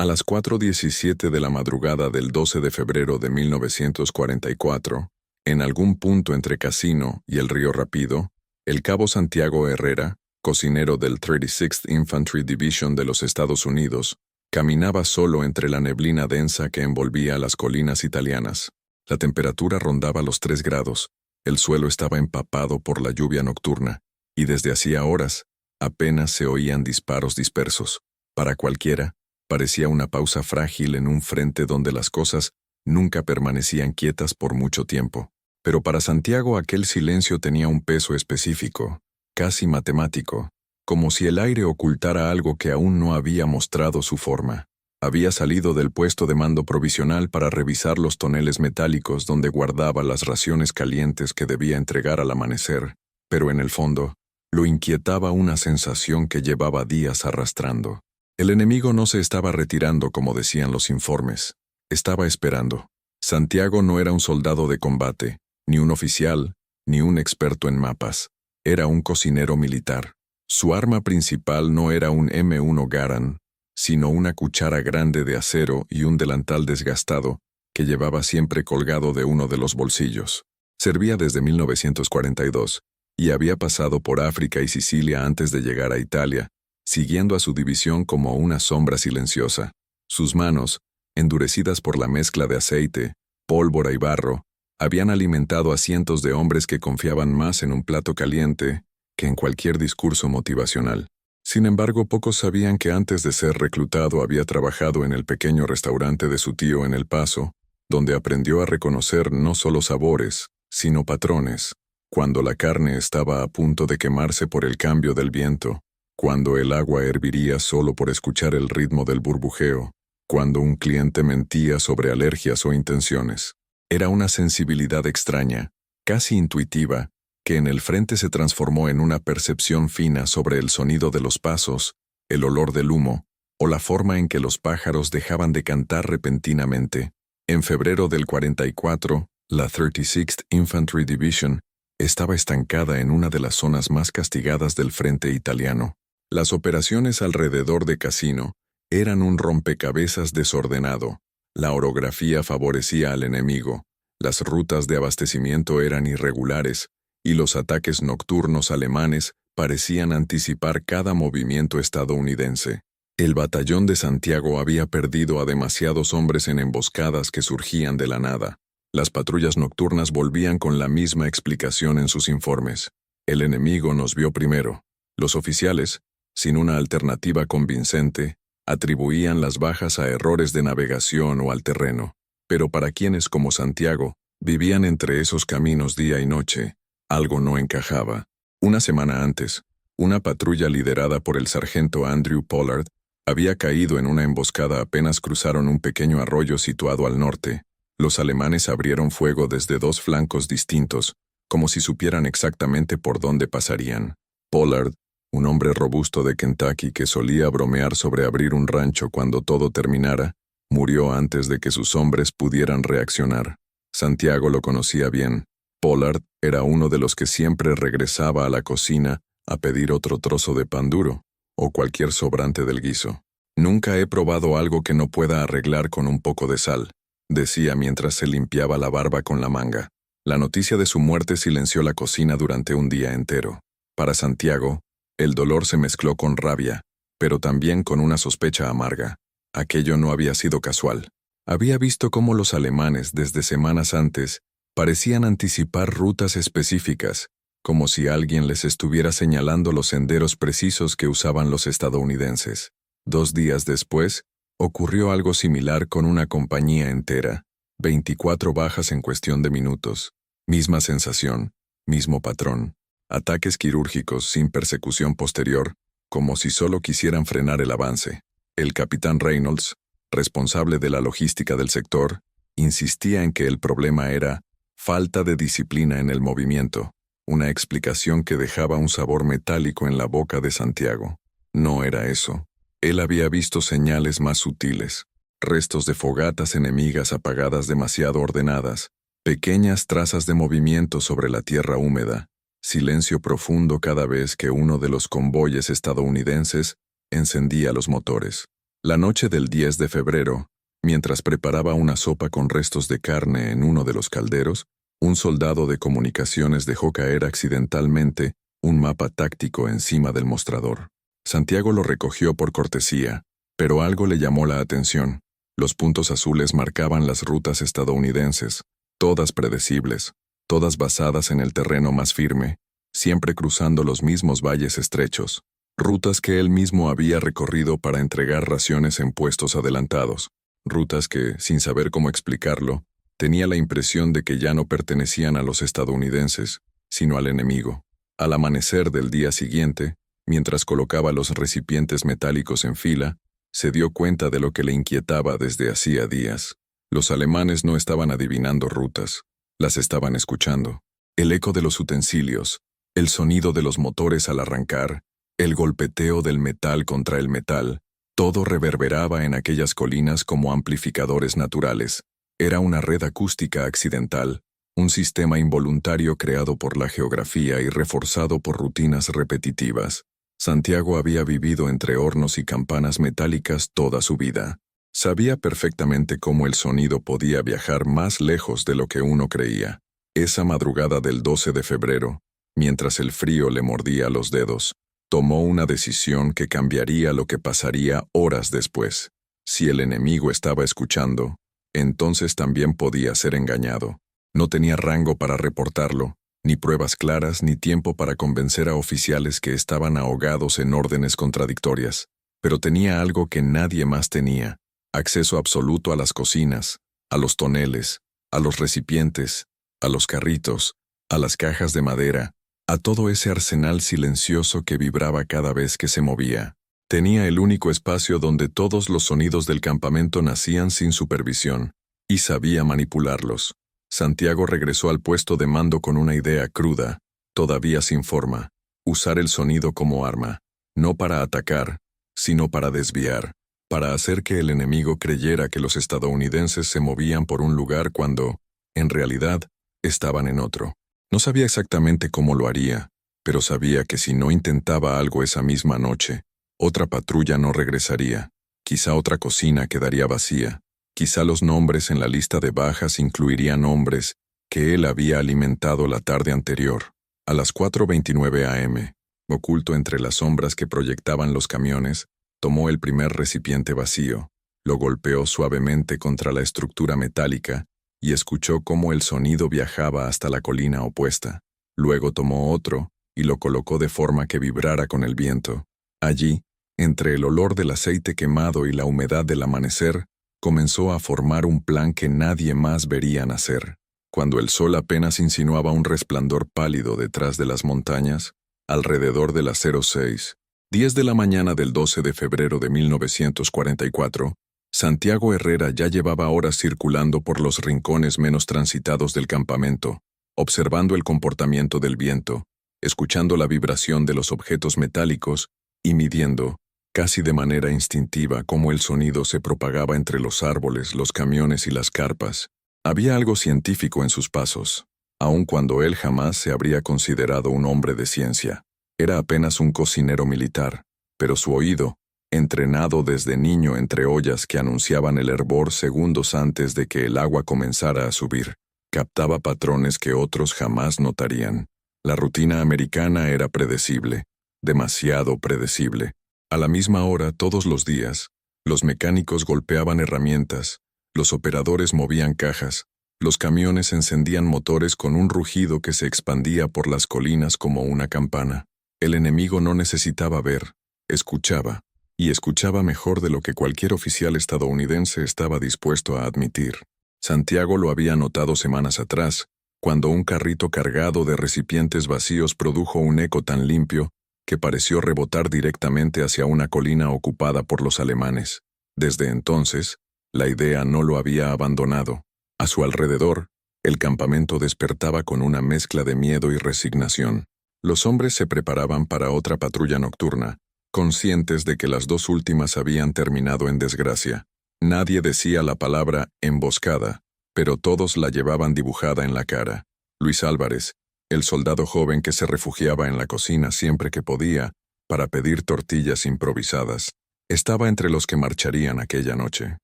A las 4:17 de la madrugada del 12 de febrero de 1944, en algún punto entre Casino y el río Rapido, el cabo Santiago Herrera, cocinero del 36th Infantry Division de los Estados Unidos, caminaba solo entre la neblina densa que envolvía las colinas italianas. La temperatura rondaba los 3 grados, el suelo estaba empapado por la lluvia nocturna, y desde hacía horas apenas se oían disparos dispersos. Para cualquiera, parecía una pausa frágil en un frente donde las cosas nunca permanecían quietas por mucho tiempo. Pero para Santiago aquel silencio tenía un peso específico, casi matemático, como si el aire ocultara algo que aún no había mostrado su forma. Había salido del puesto de mando provisional para revisar los toneles metálicos donde guardaba las raciones calientes que debía entregar al amanecer, pero en el fondo, lo inquietaba una sensación que llevaba días arrastrando. El enemigo no se estaba retirando como decían los informes. Estaba esperando. Santiago no era un soldado de combate, ni un oficial, ni un experto en mapas. Era un cocinero militar. Su arma principal no era un M1 Garand, sino una cuchara grande de acero y un delantal desgastado que llevaba siempre colgado de uno de los bolsillos. Servía desde 1942 y había pasado por África y Sicilia antes de llegar a Italia, siguiendo a su división como una sombra silenciosa. Sus manos, endurecidas por la mezcla de aceite, pólvora y barro, habían alimentado a cientos de hombres que confiaban más en un plato caliente que en cualquier discurso motivacional. Sin embargo, pocos sabían que antes de ser reclutado había trabajado en el pequeño restaurante de su tío en El Paso, donde aprendió a reconocer no solo sabores, sino patrones, cuando la carne estaba a punto de quemarse por el cambio del viento, cuando el agua herviría solo por escuchar el ritmo del burbujeo, cuando un cliente mentía sobre alergias o intenciones. Era una sensibilidad extraña, casi intuitiva, que en el frente se transformó en una percepción fina sobre el sonido de los pasos, el olor del humo, o la forma en que los pájaros dejaban de cantar repentinamente. En febrero del 44, la 36th Infantry Division estaba estancada en una de las zonas más castigadas del frente italiano. Las operaciones alrededor de Casino eran un rompecabezas desordenado. La orografía favorecía al enemigo, las rutas de abastecimiento eran irregulares, y los ataques nocturnos alemanes parecían anticipar cada movimiento estadounidense. El batallón de Santiago había perdido a demasiados hombres en emboscadas que surgían de la nada. Las patrullas nocturnas volvían con la misma explicación en sus informes. El enemigo nos vio primero. Los oficiales, sin una alternativa convincente, atribuían las bajas a errores de navegación o al terreno. Pero para quienes como Santiago vivían entre esos caminos día y noche, algo no encajaba. Una semana antes, una patrulla liderada por el sargento Andrew Pollard había caído en una emboscada apenas cruzaron un pequeño arroyo situado al norte. Los alemanes abrieron fuego desde 2 flancos distintos, como si supieran exactamente por dónde pasarían. Pollard, un hombre robusto de Kentucky que solía bromear sobre abrir un rancho cuando todo terminara, murió antes de que sus hombres pudieran reaccionar. Santiago lo conocía bien. Pollard era uno de los que siempre regresaba a la cocina a pedir otro trozo de pan duro, o cualquier sobrante del guiso. «Nunca he probado algo que no pueda arreglar con un poco de sal», decía mientras se limpiaba la barba con la manga. La noticia de su muerte silenció la cocina durante un día entero. Para Santiago, el dolor se mezcló con rabia, pero también con una sospecha amarga. Aquello no había sido casual. Había visto cómo los alemanes, desde semanas antes, parecían anticipar rutas específicas, como si alguien les estuviera señalando los senderos precisos que usaban los estadounidenses. 2 días después, ocurrió algo similar con una compañía entera. 24 bajas en cuestión de minutos. Misma sensación, mismo patrón. Ataques quirúrgicos sin persecución posterior, como si solo quisieran frenar el avance. El capitán Reynolds, responsable de la logística del sector, insistía en que el problema era falta de disciplina en el movimiento, una explicación que dejaba un sabor metálico en la boca de Santiago. No era eso. Él había visto señales más sutiles, restos de fogatas enemigas apagadas demasiado ordenadas, pequeñas trazas de movimiento sobre la tierra húmeda, silencio profundo cada vez que uno de los convoyes estadounidenses encendía los motores. La noche del 10 de febrero, mientras preparaba una sopa con restos de carne en uno de los calderos, un soldado de comunicaciones dejó caer accidentalmente un mapa táctico encima del mostrador. Santiago lo recogió por cortesía, pero algo le llamó la atención. Los puntos azules marcaban las rutas estadounidenses, todas predecibles, todas basadas en el terreno más firme, siempre cruzando los mismos valles estrechos, rutas que él mismo había recorrido para entregar raciones en puestos adelantados, rutas que, sin saber cómo explicarlo, tenía la impresión de que ya no pertenecían a los estadounidenses, sino al enemigo. Al amanecer del día siguiente, mientras colocaba los recipientes metálicos en fila, se dio cuenta de lo que le inquietaba desde hacía días. Los alemanes no estaban adivinando rutas, las estaban escuchando. El eco de los utensilios, el sonido de los motores al arrancar, el golpeteo del metal contra el metal, todo reverberaba en aquellas colinas como amplificadores naturales. Era una red acústica accidental, un sistema involuntario creado por la geografía y reforzado por rutinas repetitivas. Santiago había vivido entre hornos y campanas metálicas toda su vida. Sabía perfectamente cómo el sonido podía viajar más lejos de lo que uno creía. Esa madrugada del 12 de febrero, mientras el frío le mordía los dedos, tomó una decisión que cambiaría lo que pasaría horas después. Si el enemigo estaba escuchando, entonces también podía ser engañado. No tenía rango para reportarlo, ni pruebas claras ni tiempo para convencer a oficiales que estaban ahogados en órdenes contradictorias. Pero tenía algo que nadie más tenía: acceso absoluto a las cocinas, a los toneles, a los recipientes, a los carritos, a las cajas de madera, a todo ese arsenal silencioso que vibraba cada vez que se movía. Tenía el único espacio donde todos los sonidos del campamento nacían sin supervisión, y sabía manipularlos. Santiago regresó al puesto de mando con una idea cruda, todavía sin forma: usar el sonido como arma, no para atacar, sino para desviar, para hacer que el enemigo creyera que los estadounidenses se movían por un lugar cuando, en realidad, estaban en otro. No sabía exactamente cómo lo haría, pero sabía que si no intentaba algo esa misma noche, otra patrulla no regresaría, quizá otra cocina quedaría vacía, quizá los nombres en la lista de bajas incluirían hombres que él había alimentado la tarde anterior. A las 4:29 a.m., oculto entre las sombras que proyectaban los camiones, tomó el primer recipiente vacío, lo golpeó suavemente contra la estructura metálica y escuchó cómo el sonido viajaba hasta la colina opuesta. Luego tomó otro y lo colocó de forma que vibrara con el viento. Allí, entre el olor del aceite quemado y la humedad del amanecer, comenzó a formar un plan que nadie más vería nacer. Cuando el sol apenas insinuaba un resplandor pálido detrás de las montañas, alrededor de las 06:10 de la mañana del 12 de febrero de 1944, Santiago Herrera ya llevaba horas circulando por los rincones menos transitados del campamento, observando el comportamiento del viento, escuchando la vibración de los objetos metálicos y midiendo, casi de manera instintiva, cómo el sonido se propagaba entre los árboles, los camiones y las carpas. Había algo científico en sus pasos, aun cuando él jamás se habría considerado un hombre de ciencia. Era apenas un cocinero militar, pero su oído, entrenado desde niño entre ollas que anunciaban el hervor segundos antes de que el agua comenzara a subir, captaba patrones que otros jamás notarían. La rutina americana era predecible, demasiado predecible. A la misma hora todos los días, los mecánicos golpeaban herramientas, los operadores movían cajas, los camiones encendían motores con un rugido que se expandía por las colinas como una campana. El enemigo no necesitaba ver, escuchaba, y escuchaba mejor de lo que cualquier oficial estadounidense estaba dispuesto a admitir. Santiago lo había notado semanas atrás, cuando un carrito cargado de recipientes vacíos produjo un eco tan limpio que pareció rebotar directamente hacia una colina ocupada por los alemanes. Desde entonces, la idea no lo había abandonado. A su alrededor, el campamento despertaba con una mezcla de miedo y resignación. Los hombres se preparaban para otra patrulla nocturna, conscientes de que las dos últimas habían terminado en desgracia. Nadie decía la palabra emboscada, pero todos la llevaban dibujada en la cara. Luis Álvarez, el soldado joven que se refugiaba en la cocina siempre que podía para pedir tortillas improvisadas, Estaba entre los que marcharían aquella noche.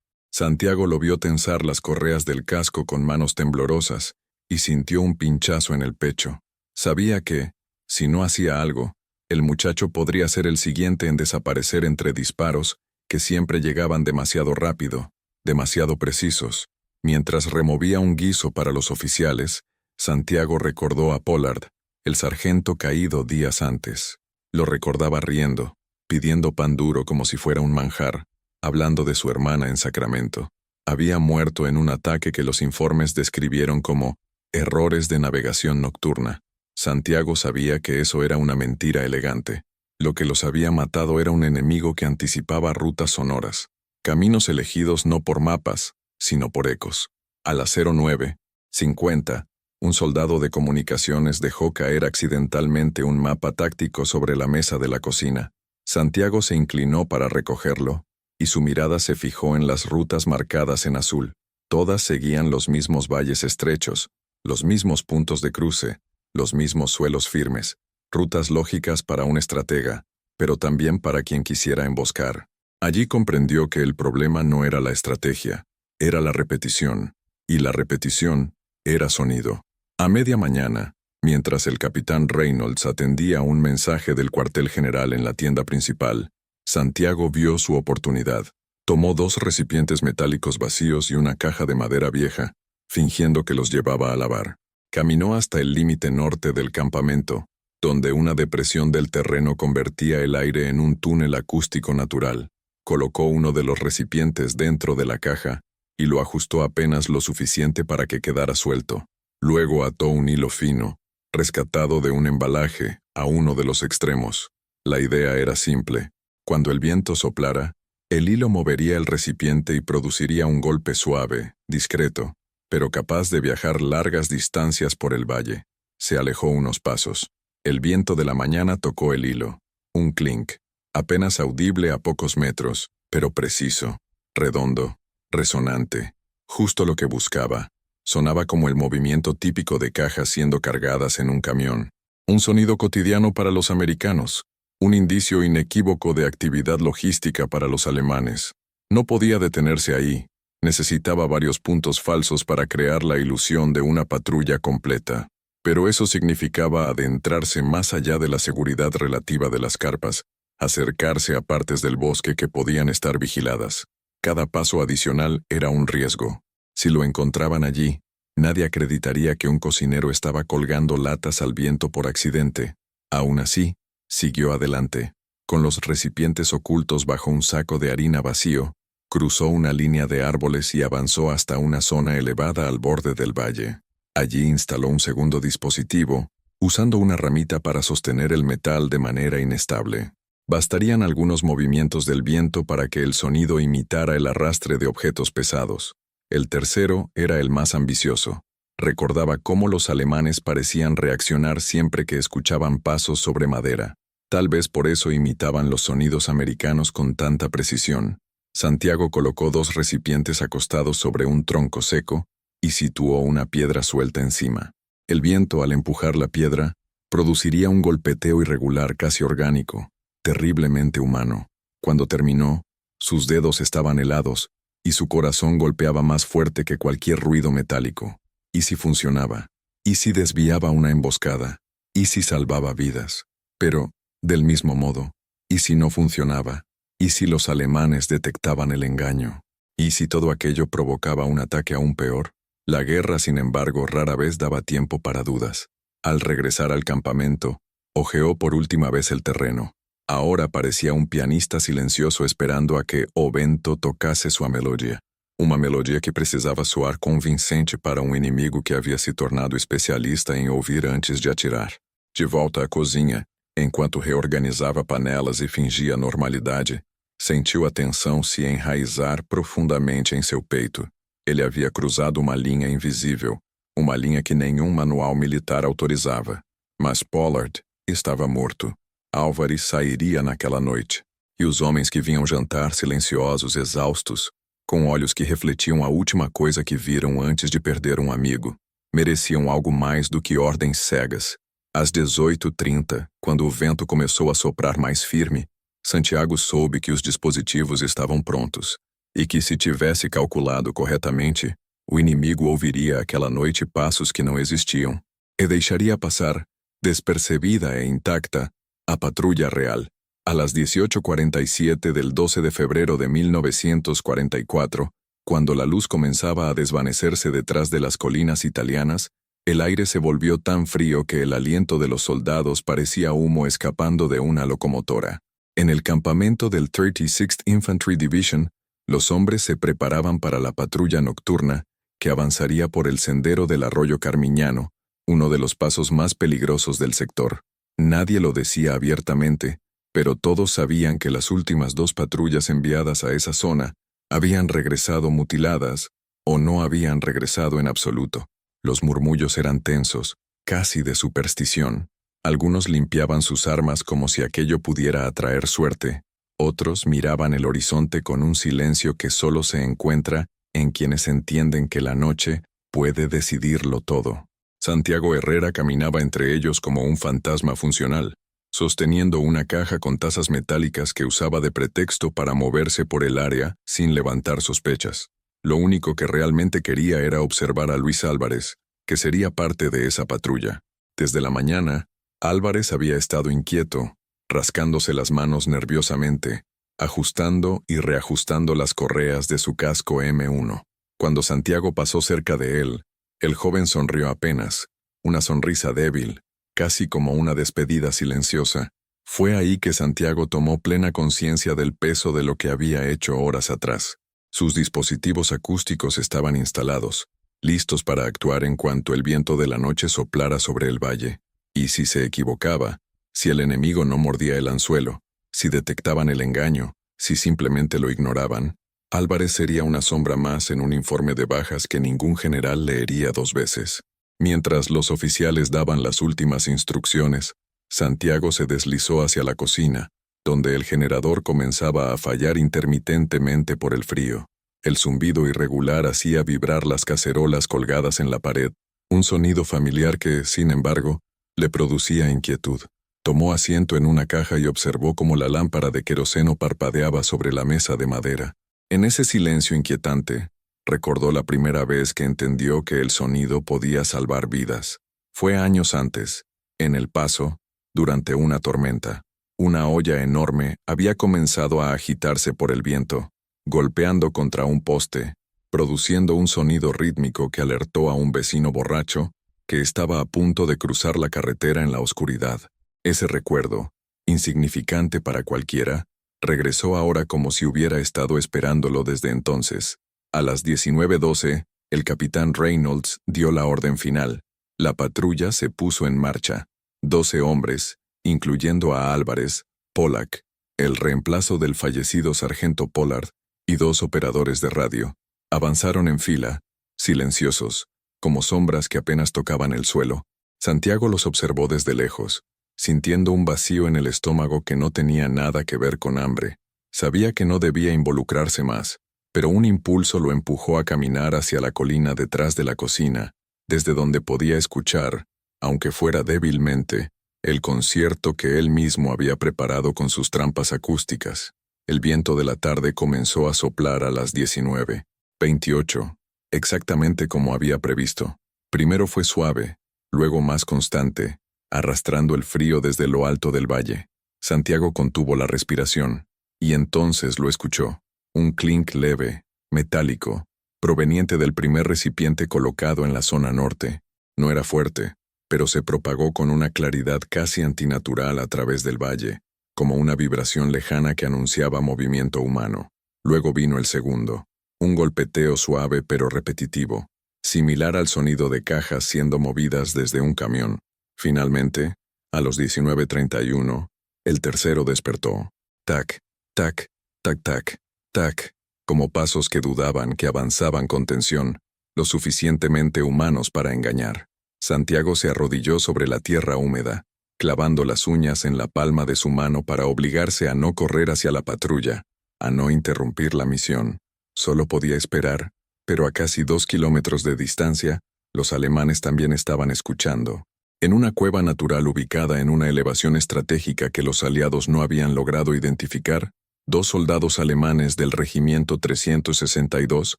Santiago lo vio tensar las correas del casco con manos temblorosas y sintió un pinchazo en el pecho. Sabía que, si no hacía algo, el muchacho podría ser el siguiente en desaparecer entre disparos que siempre llegaban demasiado rápido, demasiado precisos. Mientras removía un guiso para los oficiales, Santiago recordó a Pollard, el sargento caído días antes. Lo recordaba riendo, pidiendo pan duro como si fuera un manjar, hablando de su hermana en Sacramento. Había muerto en un ataque que los informes describieron como errores de navegación nocturna. Santiago sabía que eso era una mentira elegante. Lo que los había matado era un enemigo que anticipaba rutas sonoras, caminos elegidos no por mapas, sino por ecos. A las 09:50, un soldado de comunicaciones dejó caer accidentalmente un mapa táctico sobre la mesa de la cocina. Santiago se inclinó para recogerlo, y su mirada se fijó en las rutas marcadas en azul. Todas seguían los mismos valles estrechos, los mismos puntos de cruce, los mismos suelos firmes, rutas lógicas para un estratega, pero también para quien quisiera emboscar. Allí comprendió que el problema no era la estrategia, era la repetición, y la repetición era sonido. A media mañana, mientras el capitán Reynolds atendía un mensaje del cuartel general en la tienda principal, Santiago vio su oportunidad. Tomó 2 recipientes metálicos vacíos y una caja de madera vieja, fingiendo que los llevaba a lavar. Caminó hasta el límite norte del campamento, donde una depresión del terreno convertía el aire en un túnel acústico natural. Colocó uno de los recipientes dentro de la caja y lo ajustó apenas lo suficiente para que quedara suelto. Luego ató un hilo fino, rescatado de un embalaje, a uno de los extremos. La idea era simple. Cuando el viento soplara, el hilo movería el recipiente y produciría un golpe suave, discreto, pero capaz de viajar largas distancias por el valle. Se alejó unos pasos. El viento de la mañana tocó el hilo. Un clink, apenas audible a pocos metros, pero preciso, redondo, resonante. Justo lo que buscaba. Sonaba como el movimiento típico de cajas siendo cargadas en un camión. Un sonido cotidiano para los americanos. Un indicio inequívoco de actividad logística para los alemanes. No podía detenerse ahí. Necesitaba varios puntos falsos para crear la ilusión de una patrulla completa. Pero eso significaba adentrarse más allá de la seguridad relativa de las carpas, acercarse a partes del bosque que podían estar vigiladas. Cada paso adicional era un riesgo. Si lo encontraban allí, nadie acreditaría que un cocinero estaba colgando latas al viento por accidente. Aún así, siguió adelante. Con los recipientes ocultos bajo un saco de harina vacío, cruzó una línea de árboles y avanzó hasta una zona elevada al borde del valle. Allí instaló un segundo dispositivo, usando una ramita para sostener el metal de manera inestable. Bastarían algunos movimientos del viento para que el sonido imitara el arrastre de objetos pesados. El tercero era el más ambicioso. Recordaba cómo los alemanes parecían reaccionar siempre que escuchaban pasos sobre madera. Tal vez por eso imitaban los sonidos americanos con tanta precisión. Santiago colocó 2 recipientes acostados sobre un tronco seco y situó una piedra suelta encima. El viento, al empujar la piedra, produciría un golpeteo irregular casi orgánico, terriblemente humano. Cuando terminó, sus dedos estaban helados y su corazón golpeaba más fuerte que cualquier ruido metálico. ¿Y si funcionaba? ¿Y si desviaba una emboscada? ¿Y si salvaba vidas? Pero, del mismo modo, ¿y si no funcionaba? ¿Y si los alemanes detectaban el engaño? ¿Y si todo aquello provocaba un ataque aún peor? La guerra, sin embargo, rara vez daba tiempo para dudas. Al regresar al campamento, hojeó por última vez el terreno. Ahora parecía un pianista silencioso esperando a que o vento tocase sua melodia. Uma melodia que precisava soar convincente para um inimigo que havia se tornado especialista em ouvir antes de atirar. De volta à cozinha, enquanto reorganizava panelas e fingia normalidade, sentiu a tensão se enraizar profundamente em seu peito. Ele havia cruzado uma linha invisível, uma linha que nenhum manual militar autorizava. Mas Pollard estava morto. Álvares sairia naquela noite. E os homens que vinham jantar silenciosos, exaustos, com olhos que refletiam a última coisa que viram antes de perder um amigo, mereciam algo mais do que ordens cegas. Às 18:30, quando o vento começou a soprar mais firme, Santiago soube que os dispositivos estavam prontos, e que se tivesse calculado corretamente, o inimigo ouviria aquela noite passos que não existiam, e deixaria passar, despercebida e intacta, a patrulla real. A las 18:47 del 12 de febrero de 1944, cuando la luz comenzaba a desvanecerse detrás de las colinas italianas, el aire se volvió tan frío que el aliento de los soldados parecía humo escapando de una locomotora. En el campamento del 36th Infantry Division, los hombres se preparaban para la patrulla nocturna que avanzaría por el sendero del arroyo Carmiñano, uno de los pasos más peligrosos del sector. Nadie lo decía abiertamente, pero todos sabían que las últimas 2 patrullas enviadas a esa zona habían regresado mutiladas o no habían regresado en absoluto. Los murmullos eran tensos, casi de superstición. Algunos limpiaban sus armas como si aquello pudiera atraer suerte. Otros miraban el horizonte con un silencio que solo se encuentra en quienes entienden que la noche puede decidirlo todo. Santiago Herrera caminaba entre ellos como un fantasma funcional, sosteniendo una caja con tazas metálicas que usaba de pretexto para moverse por el área sin levantar sospechas. Lo único que realmente quería era observar a Luis Álvarez, que sería parte de esa patrulla. Desde la mañana, Álvarez había estado inquieto, rascándose las manos nerviosamente, ajustando y reajustando las correas de su casco M1. Cuando Santiago pasó cerca de él, el joven sonrió apenas, una sonrisa débil, casi como una despedida silenciosa. Fue ahí que Santiago tomó plena conciencia del peso de lo que había hecho horas atrás. Sus dispositivos acústicos estaban instalados, listos para actuar en cuanto el viento de la noche soplara sobre el valle. Y si se equivocaba, si el enemigo no mordía el anzuelo, si detectaban el engaño, si simplemente lo ignoraban, Álvarez sería una sombra más en un informe de bajas que ningún general leería 2 veces. Mientras los oficiales daban las últimas instrucciones, Santiago se deslizó hacia la cocina, donde el generador comenzaba a fallar intermitentemente por el frío. El zumbido irregular hacía vibrar las cacerolas colgadas en la pared, un sonido familiar que, sin embargo, le producía inquietud. Tomó asiento en una caja y observó cómo la lámpara de queroseno parpadeaba sobre la mesa de madera. En ese silencio inquietante, recordó la primera vez que entendió que el sonido podía salvar vidas. Fue años antes, en El Paso, durante una tormenta. Una olla enorme había comenzado a agitarse por el viento, golpeando contra un poste, produciendo un sonido rítmico que alertó a un vecino borracho que estaba a punto de cruzar la carretera en la oscuridad. Ese recuerdo, insignificante para cualquiera, regresó ahora como si hubiera estado esperándolo desde entonces. A las 19:12, el capitán Reynolds dio la orden final. La patrulla se puso en marcha. 12 hombres, incluyendo a Álvarez, Pollack, el reemplazo del fallecido sargento Pollard, y 2 operadores de radio, avanzaron en fila, silenciosos, como sombras que apenas tocaban el suelo. Santiago los observó desde lejos, sintiendo un vacío en el estómago que no tenía nada que ver con hambre. Sabía que no debía involucrarse más, pero un impulso lo empujó a caminar hacia la colina detrás de la cocina, desde donde podía escuchar, aunque fuera débilmente, el concierto que él mismo había preparado con sus trampas acústicas. El viento de la tarde comenzó a soplar a las 19:28, exactamente como había previsto. Primero fue suave, luego más constante, arrastrando el frío desde lo alto del valle. Santiago contuvo la respiración, y entonces lo escuchó. Un clink leve, metálico, proveniente del primer recipiente colocado en la zona norte. No era fuerte, pero se propagó con una claridad casi antinatural a través del valle, como una vibración lejana que anunciaba movimiento humano. Luego vino el segundo, un golpeteo suave pero repetitivo, similar al sonido de cajas siendo movidas desde un camión. Finalmente, a los 19:31, el tercero despertó. Tac, tac, tac, tac, tac, como pasos que dudaban que avanzaban con tensión, lo suficientemente humanos para engañar. Santiago se arrodilló sobre la tierra húmeda, clavando las uñas en la palma de su mano para obligarse a no correr hacia la patrulla, a no interrumpir la misión. Solo podía esperar, pero a casi 2 kilómetros de distancia, los alemanes también estaban escuchando. En una cueva natural ubicada en una elevación estratégica que los aliados no habían logrado identificar, 2 soldados alemanes del Regimiento 362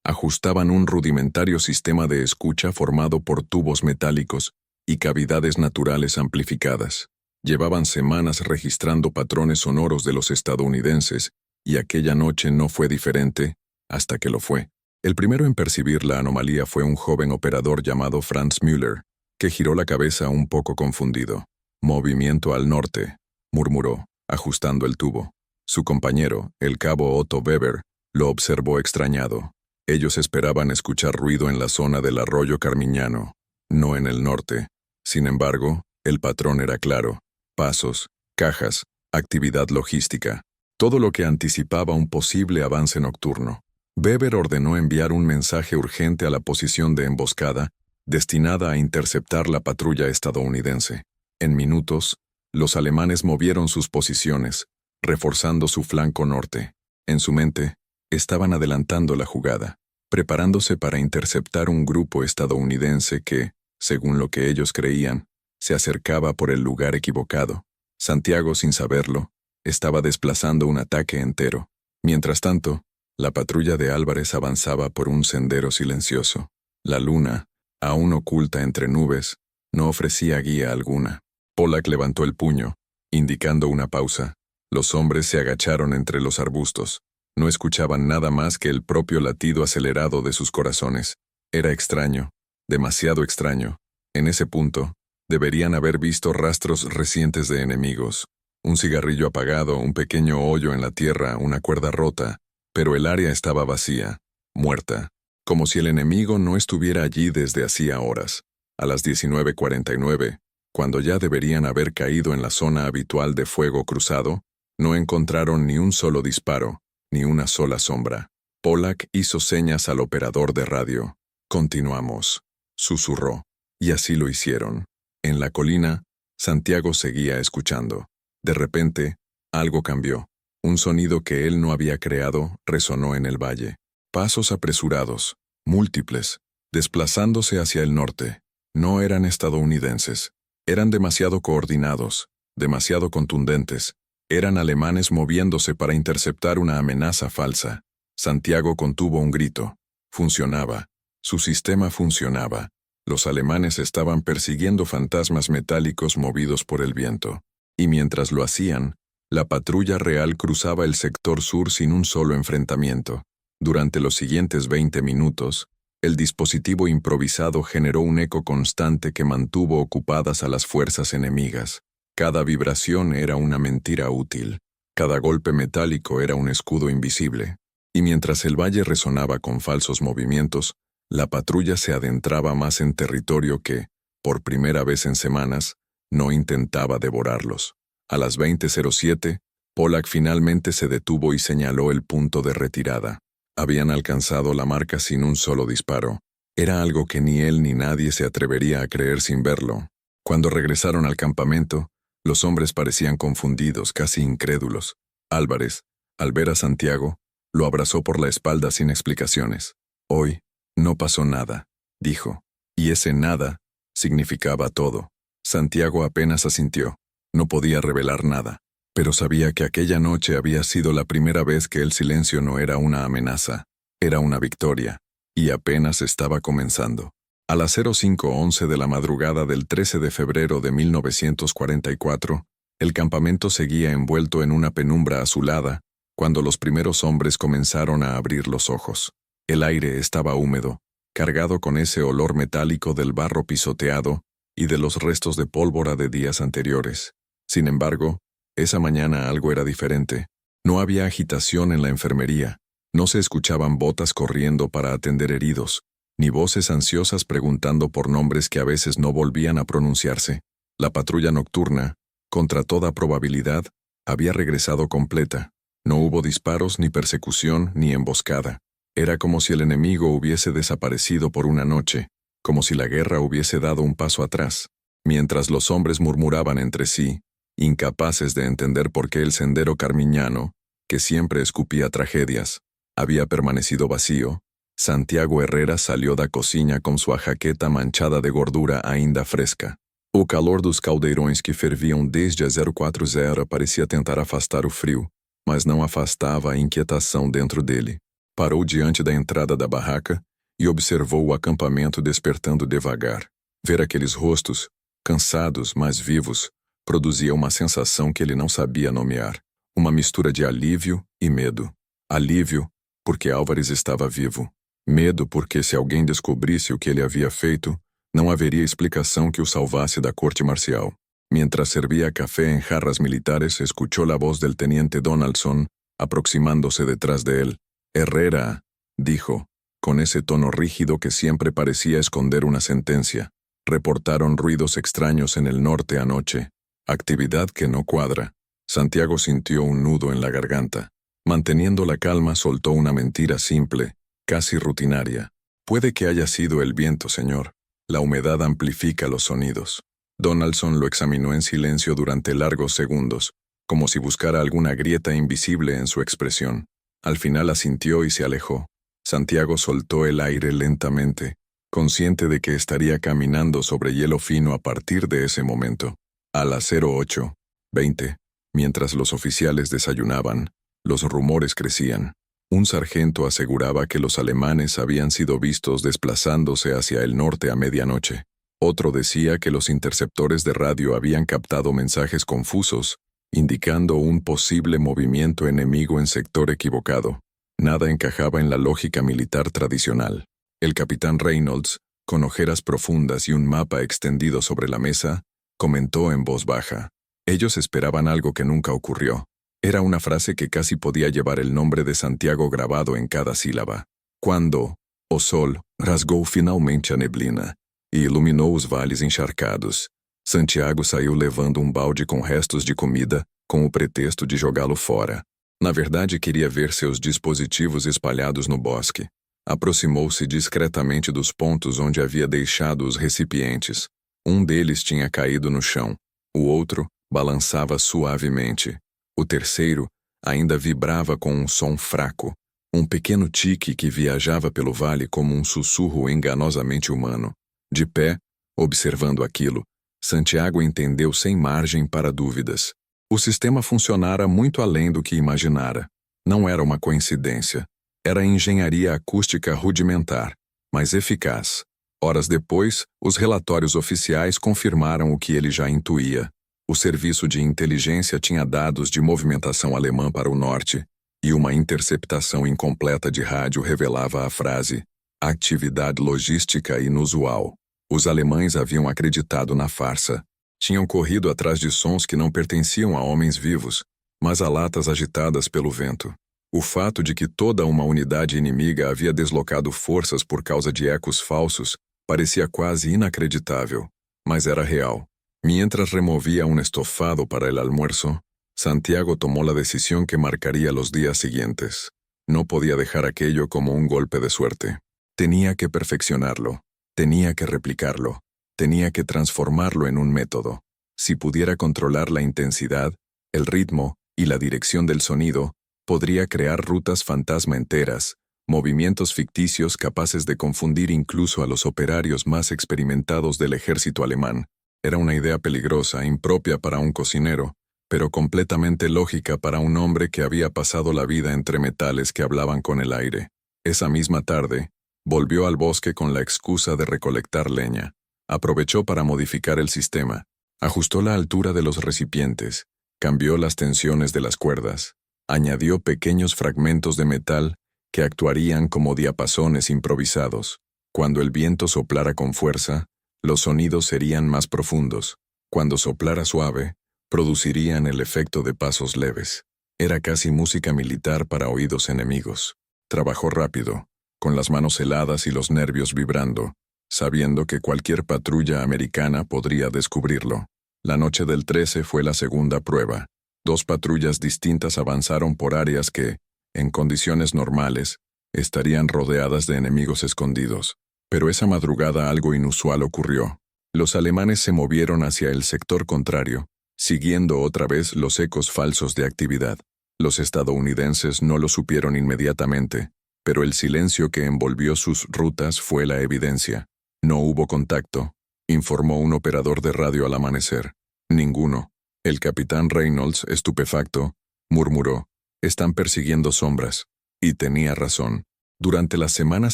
ajustaban un rudimentario sistema de escucha formado por tubos metálicos y cavidades naturales amplificadas. Llevaban semanas registrando patrones sonoros de los estadounidenses, y aquella noche no fue diferente, hasta que lo fue. El primero en percibir la anomalía fue un joven operador llamado Franz Müller, que giró la cabeza un poco confundido. «Movimiento al norte», murmuró, ajustando el tubo. Su compañero, el cabo Otto Weber, lo observó extrañado. Ellos esperaban escuchar ruido en la zona del arroyo Carmiñano, no en el norte. Sin embargo, el patrón era claro: pasos, cajas, actividad logística, todo lo que anticipaba un posible avance nocturno. Weber ordenó enviar un mensaje urgente a la posición de emboscada, destinada a interceptar la patrulla estadounidense. En minutos, los alemanes movieron sus posiciones, reforzando su flanco norte. En su mente, estaban adelantando la jugada, preparándose para interceptar un grupo estadounidense que, según lo que ellos creían, se acercaba por el lugar equivocado. Santiago, sin saberlo, estaba desplazando un ataque entero. Mientras tanto, la patrulla de Álvarez avanzaba por un sendero silencioso. La luna, aún oculta entre nubes, no ofrecía guía alguna. Pollack levantó el puño, indicando una pausa. Los hombres se agacharon entre los arbustos. No escuchaban nada más que el propio latido acelerado de sus corazones. Era extraño, demasiado extraño. En ese punto, deberían haber visto rastros recientes de enemigos. Un cigarrillo apagado, un pequeño hoyo en la tierra, una cuerda rota, pero el área estaba vacía, muerta, como si el enemigo no estuviera allí desde hacía horas. A las 19:49, cuando ya deberían haber caído en la zona habitual de fuego cruzado, no encontraron ni un solo disparo, ni una sola sombra. Pollack hizo señas al operador de radio. «Continuamos», susurró, y así lo hicieron. En la colina, Santiago seguía escuchando. De repente, algo cambió. Un sonido que él no había creado resonó en el valle. Pasos apresurados, múltiples, desplazándose hacia el norte. No eran estadounidenses. Eran demasiado coordinados, demasiado contundentes. Eran alemanes moviéndose para interceptar una amenaza falsa. Santiago contuvo un grito. Funcionaba. Su sistema funcionaba. Los alemanes estaban persiguiendo fantasmas metálicos movidos por el viento. Y mientras lo hacían, la patrulla real cruzaba el sector sur sin un solo enfrentamiento. Durante los siguientes 20 minutos, el dispositivo improvisado generó un eco constante que mantuvo ocupadas a las fuerzas enemigas. Cada vibración era una mentira útil. Cada golpe metálico era un escudo invisible. Y mientras el valle resonaba con falsos movimientos, la patrulla se adentraba más en territorio que, por primera vez en semanas, no intentaba devorarlos. A las 20:07, Pollack finalmente se detuvo y señaló el punto de retirada. Habían alcanzado la marca sin un solo disparo. Era algo que ni él ni nadie se atrevería a creer sin verlo. Cuando regresaron al campamento, los hombres parecían confundidos, casi incrédulos. Álvarez, al ver a Santiago, lo abrazó por la espalda sin explicaciones. «Hoy no pasó nada», dijo, y ese nada significaba todo. Santiago apenas asintió. No podía revelar nada, pero sabía que aquella noche había sido la primera vez que el silencio no era una amenaza, era una victoria, y apenas estaba comenzando. A las 05:11 de la madrugada del 13 de febrero de 1944, el campamento seguía envuelto en una penumbra azulada cuando los primeros hombres comenzaron a abrir los ojos. El aire estaba húmedo, cargado con ese olor metálico del barro pisoteado y de los restos de pólvora de días anteriores. Sin embargo, esa mañana algo era diferente. No había agitación en la enfermería, no se escuchaban botas corriendo para atender heridos, ni voces ansiosas preguntando por nombres que a veces no volvían a pronunciarse. La patrulla nocturna, contra toda probabilidad, había regresado completa. No hubo disparos, ni persecución, ni emboscada. Era como si el enemigo hubiese desaparecido por una noche, como si la guerra hubiese dado un paso atrás. Mientras los hombres murmuraban entre sí, incapaces de entender por qué el sendero carmiñano, que siempre escupía tragedias, había permanecido vacío, Santiago Herrera salió da cocina con su jaqueta manchada de gordura ainda fresca. O calor dos caldeirões que ferviam desde a 040 parecia tentar afastar o frio, mas não afastava a inquietação dentro dele. Parou diante da entrada da barraca e observou o acampamento despertando devagar. Ver aqueles rostos, cansados, mas vivos, produzia uma sensação que ele não sabia nomear. Uma mistura de alívio e medo. Alívio, porque Álvares estava vivo. Medo, porque se alguém descobrisse o que ele havia feito, não haveria explicação que o salvasse da corte marcial. Mientras servía café en jarras militares, escuchó la voz del teniente Donaldson, aproximándose detrás de él. Herrera, dijo, con ese tono rígido que siempre parecía esconder una sentencia. Reportaron ruidos extraños en el norte anoche. Actividad que no cuadra. Santiago sintió un nudo en la garganta. Manteniendo la calma, soltó una mentira simple, casi rutinaria. Puede que haya sido el viento, señor. La humedad amplifica los sonidos. Donaldson lo examinó en silencio durante largos segundos, como si buscara alguna grieta invisible en su expresión. Al final asintió y se alejó. Santiago soltó el aire lentamente, consciente de que estaría caminando sobre hielo fino a partir de ese momento. A las 08:20, mientras los oficiales desayunaban, los rumores crecían. Un sargento aseguraba que los alemanes habían sido vistos desplazándose hacia el norte a medianoche. Otro decía que los interceptores de radio habían captado mensajes confusos, indicando un posible movimiento enemigo en sector equivocado. Nada encajaba en la lógica militar tradicional. El capitán Reynolds, con ojeras profundas y un mapa extendido sobre la mesa, comentó en voz baja. Ellos esperaban algo que nunca ocurrió. Era una frase que casi podía llevar el nombre de Santiago grabado en cada sílaba. Quando o sol rasgou finalmente a neblina e iluminou os vales encharcados, Santiago saiu levando um balde com restos de comida, com o pretexto de jogá-lo fora. Na verdade, queria ver seus dispositivos espalhados no bosque. Aproximou-se discretamente dos pontos onde havia deixado os recipientes. Um deles tinha caído no chão. O outro balançava suavemente. O terceiro ainda vibrava com um som fraco, um pequeno tique que viajava pelo vale como um sussurro enganosamente humano. De pé, observando aquilo, Santiago entendeu sem margem para dúvidas. O sistema funcionara muito além do que imaginara. Não era uma coincidência. Era engenharia acústica rudimentar, mas eficaz. Horas depois, os relatórios oficiais confirmaram o que ele já intuía. O serviço de inteligência tinha dados de movimentação alemã para o norte, e uma interceptação incompleta de rádio revelava a frase «atividade logística inusual». Os alemães haviam acreditado na farsa. Tinham corrido atrás de sons que não pertenciam a homens vivos, mas a latas agitadas pelo vento. O fato de que toda uma unidade inimiga havia deslocado forças por causa de ecos falsos parecia quase inacreditável, mas era real. Mientras removía un estofado para el almuerzo, Santiago tomó la decisión que marcaría los días siguientes. No podía dejar aquello como un golpe de suerte. Tenía que perfeccionarlo, tenía que replicarlo, tenía que transformarlo en un método. Si pudiera controlar la intensidad, el ritmo y la dirección del sonido, podría crear rutas fantasma enteras, movimientos ficticios capaces de confundir incluso a los operarios más experimentados del ejército alemán. Era una idea peligrosa, impropia para un cocinero, pero completamente lógica para un hombre que había pasado la vida entre metales que hablaban con el aire. Esa misma tarde, volvió al bosque con la excusa de recolectar leña. Aprovechó para modificar el sistema. Ajustó la altura de los recipientes, cambió las tensiones de las cuerdas, añadió pequeños fragmentos de metal que actuarían como diapasones improvisados. Cuando el viento soplara con fuerza, los sonidos serían más profundos. Cuando soplara suave, producirían el efecto de pasos leves. Era casi música militar para oídos enemigos. Trabajó rápido, con las manos heladas y los nervios vibrando, sabiendo que cualquier patrulla americana podría descubrirlo. La noche del 13 fue la segunda prueba. 2 patrullas distintas avanzaron por áreas que, en condiciones normales, estarían rodeadas de enemigos escondidos. Pero esa madrugada algo inusual ocurrió. Los alemanes se movieron hacia el sector contrario, siguiendo otra vez los ecos falsos de actividad. Los estadounidenses no lo supieron inmediatamente, pero el silencio que envolvió sus rutas fue la evidencia. No hubo contacto, informó un operador de radio al amanecer. Ninguno. El capitán Reynolds, estupefacto, murmuró, están persiguiendo sombras. Y tenía razón. Durante las semanas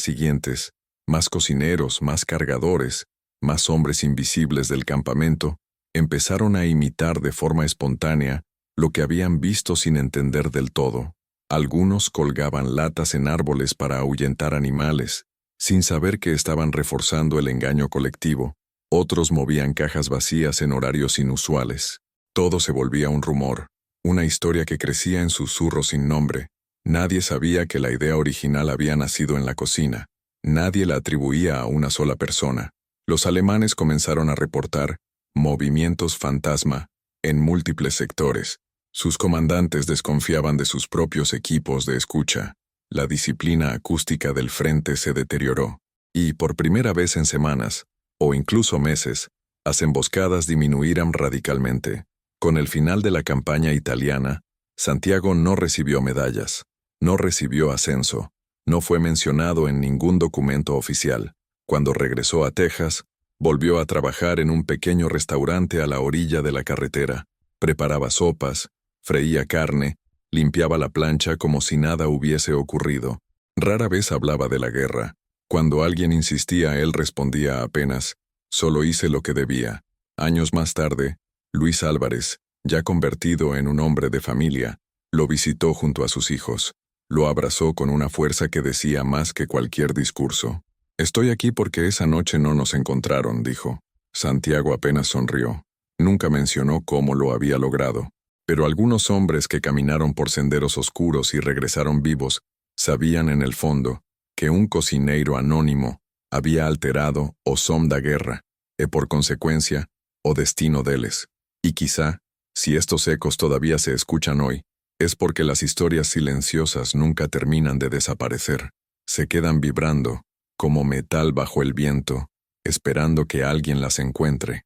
siguientes, más cocineros, más cargadores, más hombres invisibles del campamento, empezaron a imitar de forma espontánea lo que habían visto sin entender del todo. Algunos colgaban latas en árboles para ahuyentar animales, sin saber que estaban reforzando el engaño colectivo. Otros movían cajas vacías en horarios inusuales. Todo se volvía un rumor, una historia que crecía en susurros sin nombre. Nadie sabía que la idea original había nacido en la cocina. Nadie la atribuía a una sola persona. Los alemanes comenzaron a reportar movimientos fantasma en múltiples sectores. Sus comandantes desconfiaban de sus propios equipos de escucha. La disciplina acústica del frente se deterioró. Y, por primera vez en semanas, o incluso meses, las emboscadas disminuyeron radicalmente. Con el final de la campaña italiana, Santiago no recibió medallas, no recibió ascenso, no fue mencionado en ningún documento oficial. Cuando regresó a Texas, volvió a trabajar en un pequeño restaurante a la orilla de la carretera. Preparaba sopas, freía carne, limpiaba la plancha como si nada hubiese ocurrido. Rara vez hablaba de la guerra. Cuando alguien insistía, él respondía apenas, solo hice lo que debía. Años más tarde, Luis Álvarez, ya convertido en un hombre de familia, lo visitó junto a sus hijos. Lo abrazó con una fuerza que decía más que cualquier discurso. Estoy aquí porque esa noche no nos encontraron, dijo. Santiago apenas sonrió. Nunca mencionó cómo lo había logrado. Pero algunos hombres que caminaron por senderos oscuros y regresaron vivos, sabían en el fondo que un cocineiro anónimo había alterado o som da guerra, e por consecuencia, o destino deles. Y quizá, si estos ecos todavía se escuchan hoy, es porque las historias silenciosas nunca terminan de desaparecer. Se quedan vibrando, como metal bajo el viento, esperando que alguien las encuentre.